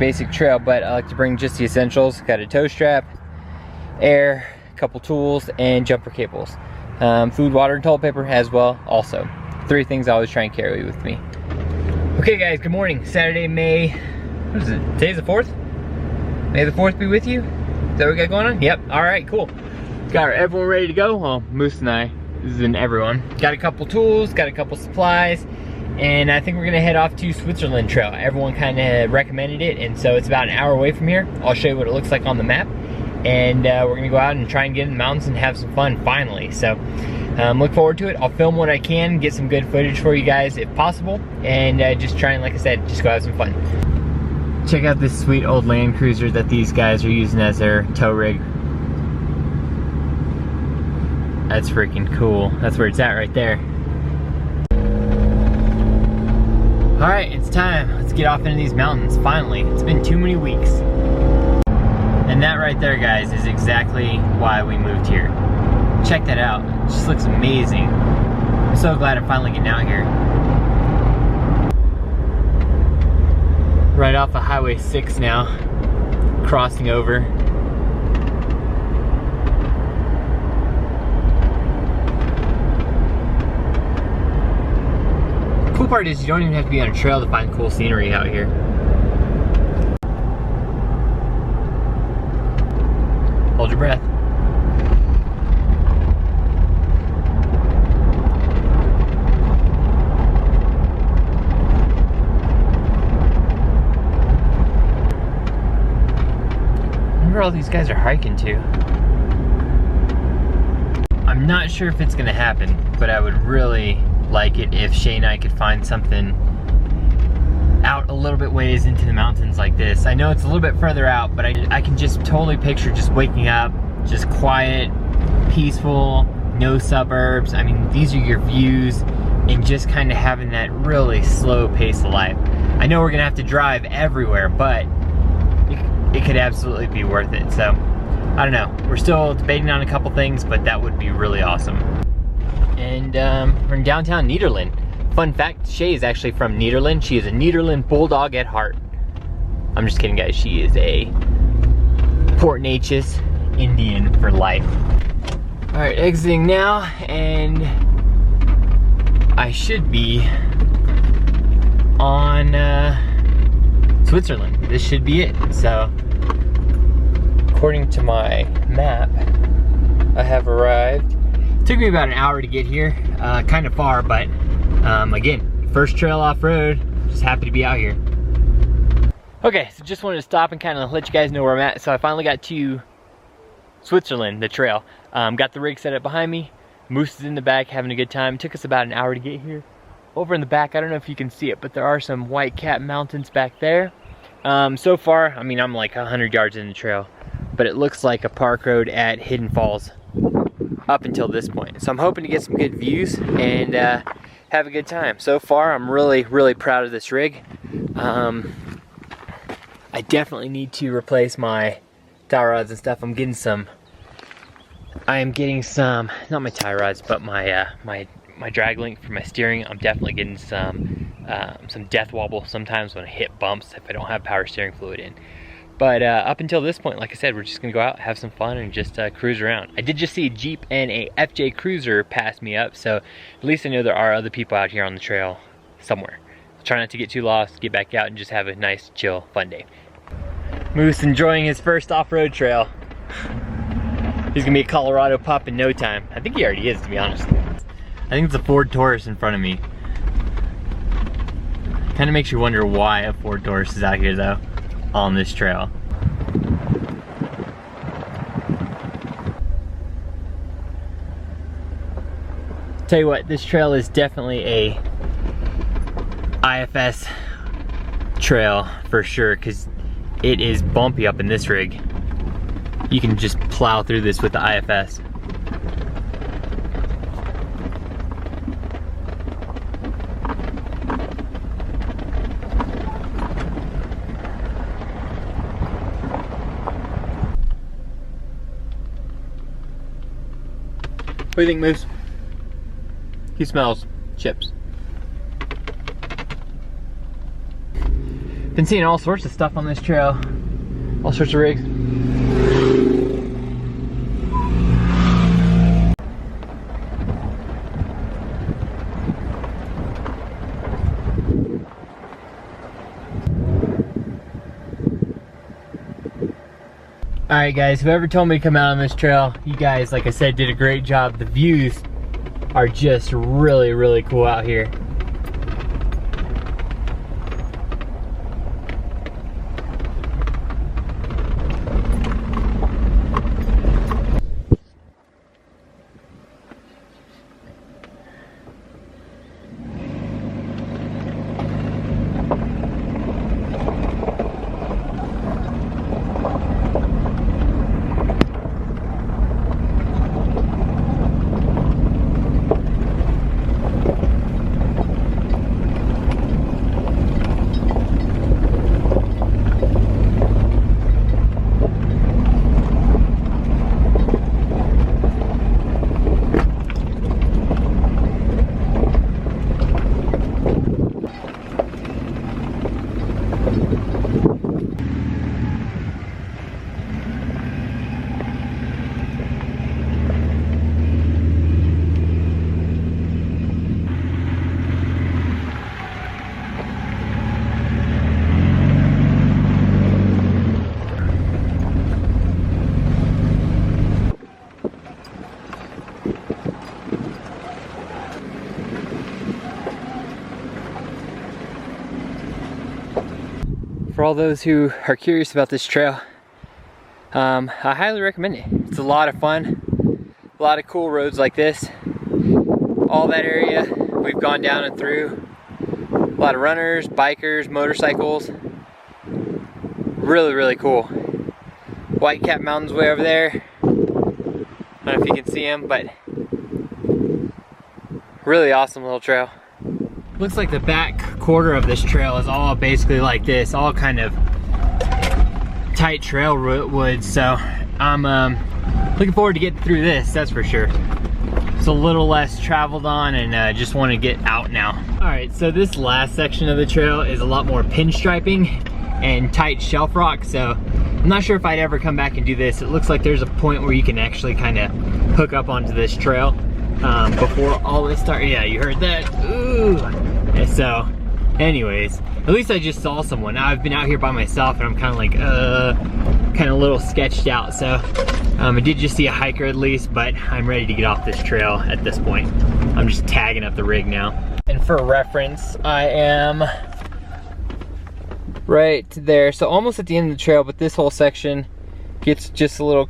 basic trail, but I like to bring just the essentials. Got a tow strap, air, a couple tools, and jumper cables. Food, water, and toilet paper as well also. 3 things I always try and carry with me. Okay guys, good morning. Saturday, May, what is it? Today's the 4th? May the 4th be with you? Is that what we got going on? Yep, all right, cool. Got everyone ready to go. Well, Moose and I, this isn't everyone. Got a couple tools, got a couple supplies, and I think we're gonna head off to Switzerland Trail. Everyone kind of recommended it, and so it's about an hour away from here. I'll show you what it looks like on the map, and we're gonna go out and try and get in the mountains and have some fun finally. So look forward to it. I'll film what I can, get some good footage for you guys if possible, and just try and, like I said, just go have some fun. Check out this sweet old Land Cruiser that these guys are using as their tow rig. That's freaking cool. That's where it's at right there. All right, it's time. Let's get off into these mountains, finally. It's been too many weeks. And that right there, guys, is exactly why we moved here. Check that out. It just looks amazing. I'm so glad I'm finally getting out here. Right off of Highway 6 now, crossing over. The cool part is you don't even have to be on a trail to find cool scenery out here. Hold your breath. I wonder where all these guys are hiking to. I'm not sure if it's gonna happen, but I would really like it if Shay and I could find something out a little bit ways into the mountains like this. I know it's a little bit further out, but I can just totally picture just waking up, just quiet, peaceful, no suburbs. I mean, these are your views, and just kind of having that really slow pace of life. I know we're gonna have to drive everywhere, but it could absolutely be worth it. So, I don't know. We're still debating on a couple things, but that would be really awesome. And we're in downtown Nederland. Fun fact, Shay is actually from Nederland. She is a Nederland Bulldog at heart. I'm just kidding, guys. She is a Port Neches Indian for life. All right, exiting now, and I should be on Switzerland. This should be it. So, according to my map, I have arrived. It took me about an hour to get here, kind of far, but again, first trail off-road, just happy to be out here. Okay, so just wanted to stop and kind of let you guys know where I'm at. So I finally got to Switzerland, the trail. Got the rig set up behind me. Moose is in the back having a good time. It took us about an hour to get here. Over in the back, I don't know if you can see it, but there are some White Cap Mountains back there. So far, I mean, I'm like 100 yards in the trail, but it looks like a park road at Hidden Falls up until this point. So I'm hoping to get some good views and have a good time. So far, I'm really, really proud of this rig. I definitely need to replace my tie rods and stuff. I am getting some, not my tie rods, but my my drag link for my steering. I'm definitely getting some death wobble sometimes when I hit bumps if I don't have power steering fluid in. But up until this point, like I said, we're just gonna go out, have some fun, and just cruise around. I did just see a Jeep and a FJ Cruiser pass me up, so at least I know there are other people out here on the trail somewhere. Try not to get too lost, get back out, and just have a nice, chill, fun day. Moose enjoying his first off-road trail. He's gonna be a Colorado pup in no time. I think he already is, to be honest. I think it's a Ford Taurus in front of me. Kind of makes you wonder why a Ford Taurus is out here, though, on this trail. Tell you what, this trail is definitely a IFS trail for sure, because it is bumpy up in this rig. You can just plow through this with the IFS. What do you think, Moose? He smells chips. Been seeing all sorts of stuff on this trail. All sorts of rigs. Alright guys, whoever told me to come out on this trail, you guys, like I said, did a great job. The views are just really, really cool out here. For all those who are curious about this trail, I highly recommend it. It's a lot of fun, a lot of cool roads like this. All that area we've gone down and through. A lot of runners, bikers, motorcycles. Really, really cool. Whitecap Mountains way over there. I don't know if you can see them, but really awesome little trail. Looks like the back quarter of this trail is all basically like this, all kind of tight trail woods. So I'm looking forward to getting through this, that's for sure. It's a little less traveled on and just want to get out now. All right, so this last section of the trail is a lot more pinstriping and tight shelf rock. So I'm not sure if I'd ever come back and do this. It looks like there's a point where you can actually kind of hook up onto this trail before all this starts. Yeah, you heard that? Ooh. And so anyways, at least I just saw someone. Now I've been out here by myself and I'm kind of like kind of a little sketched out. So I did just see a hiker at least, but I'm ready to get off this trail at this point. I'm just tagging up the rig now. And for reference, I am right there, so almost at the end of the trail, but this whole section gets just a little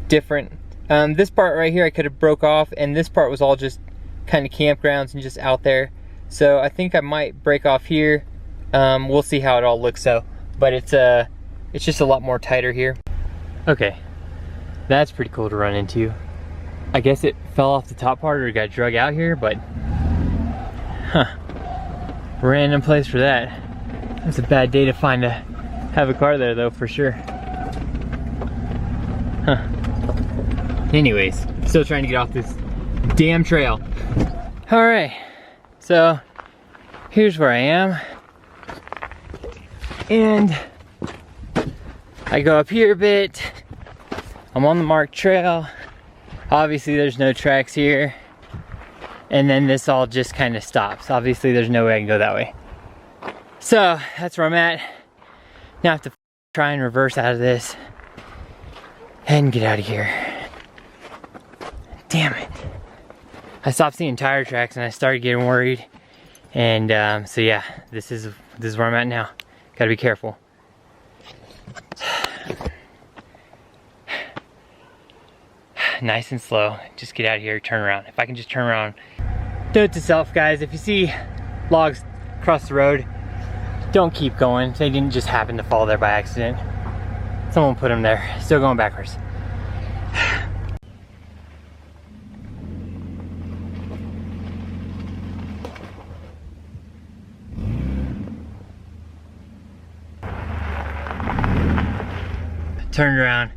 different. This part right here I could have broke off, and this part was all just kind of campgrounds and just out there. So I think I might break off here. We'll see how it all looks. So, but it's just a lot more tighter here. Okay, that's pretty cool to run into. I guess it fell off the top part or got drug out here, but random place for that. It's a bad day to have a car there though, for sure. Anyways, still trying to get off this damn trail. All right, so here's where I am. And I go up here a bit. I'm on the marked trail. Obviously there's no tracks here. And then this all just kind of stops. Obviously there's no way I can go that way. So that's where I'm at. Now I have to try and reverse out of this and get out of here. Damn it. I stopped seeing tire tracks and I started getting worried. And so yeah, this is where I'm at now. Gotta be careful. Nice and slow. Just get out of here, turn around. If I can just turn around. Note to self, guys, if you see logs across the road, don't keep going. They didn't just happen to fall there by accident. Someone put them there. Still going backwards. Turned around.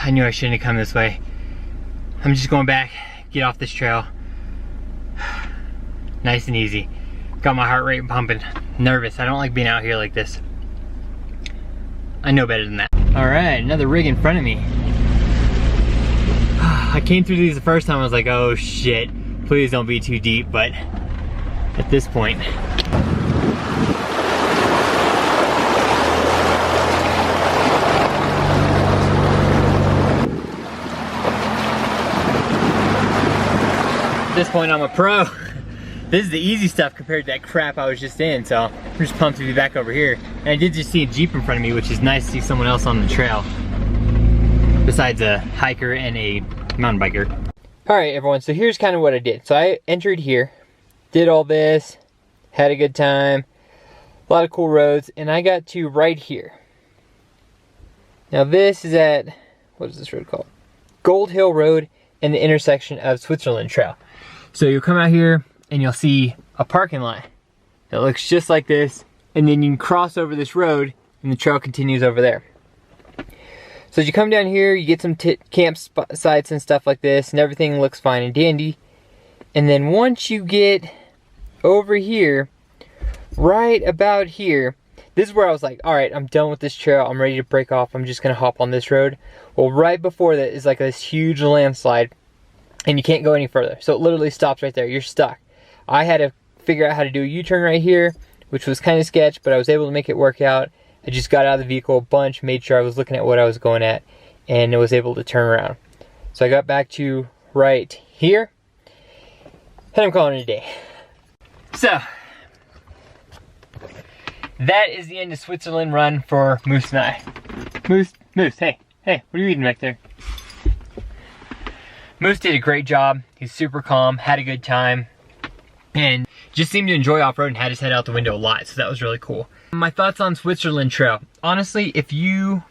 I knew I shouldn't have come this way. I'm just going back, get off this trail. Nice and easy. Got my heart rate pumping. nervous. I don't like being out here like this. I know better than that. All right, another rig in front of me. I came through these the first time, I was like, oh shit, please don't be too deep, but at this point. At this point, I'm a pro. This is the easy stuff compared to that crap I was just in, so I'm just pumped to be back over here. And I did just see a Jeep in front of me, which is nice to see someone else on the trail, besides a hiker and a mountain biker. All right, everyone, so here's kind of what I did. So I entered here, did all this, had a good time, a lot of cool roads, and I got to right here. Now this is at, what is this road called? Gold Hill Road and the intersection of Switzerland Trail. So you'll come out here and you'll see a parking lot that looks just like this, and then you can cross over this road and the trail continues over there. So as you come down here, you get some campsites and stuff like this, and everything looks fine and dandy. And then once you get over here, right about here, this is where I was like, all right, I'm done with this trail. I'm ready to break off. I'm just gonna hop on this road. Well, right before that is like this huge landslide, and you can't go any further. So it literally stops right there. You're stuck. I had to figure out how to do a U-turn right here, which was kind of sketch, but I was able to make it work out. I just got out of the vehicle a bunch, made sure I was looking at what I was going at, and I was able to turn around. So I got back to right here, and I'm calling it a day. So, that is the end of Switzerland run for Moose and I. Moose, hey, what are you eating back there? Moose did a great job. He's super calm, had a good time, and just seemed to enjoy off-road and had his head out the window a lot, so that was really cool. My thoughts on Switzerland Trail. Honestly, if you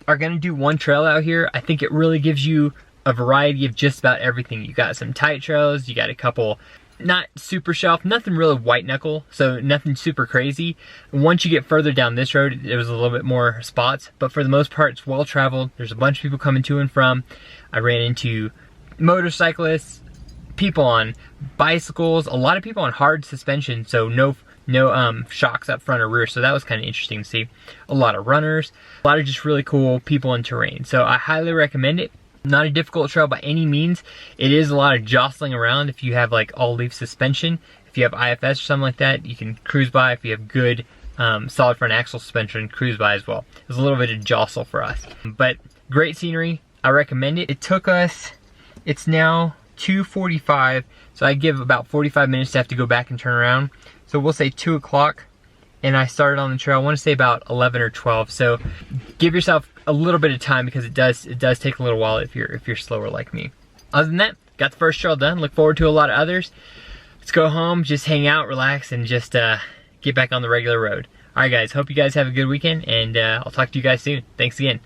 are gonna do one trail out here, I think it really gives you a variety of just about everything. You got some tight trails, you got a couple not super shelf, nothing really white knuckle, so nothing super crazy. Once you get further down this road, there was a little bit more spots, but for the most part, it's well traveled. There's a bunch of people coming to and from. I ran into motorcyclists, people on bicycles, a lot of people on hard suspension, so no shocks up front or rear, so that was kind of interesting to see. A lot of runners, a lot of just really cool people in terrain, so I highly recommend it. Not a difficult trail by any means. It is a lot of jostling around. If you have like all leaf suspension, if you have IFS or something like that, you can cruise by. If you have good solid front axle suspension, cruise by as well. There's a little bit of jostle for us, but great scenery. I recommend it. It took us, it's now 2:45, so I give about 45 minutes to have to go back and turn around. So we'll say 2 o'clock, and I started on the trail, I want to say about 11 or 12. So give yourself a little bit of time, because it does take a little while if you're slower like me. Other than that, got the first trail done. Look forward to a lot of others. Let's go home, just hang out, relax, and just get back on the regular road. All right, guys. Hope you guys have a good weekend, and I'll talk to you guys soon. Thanks again.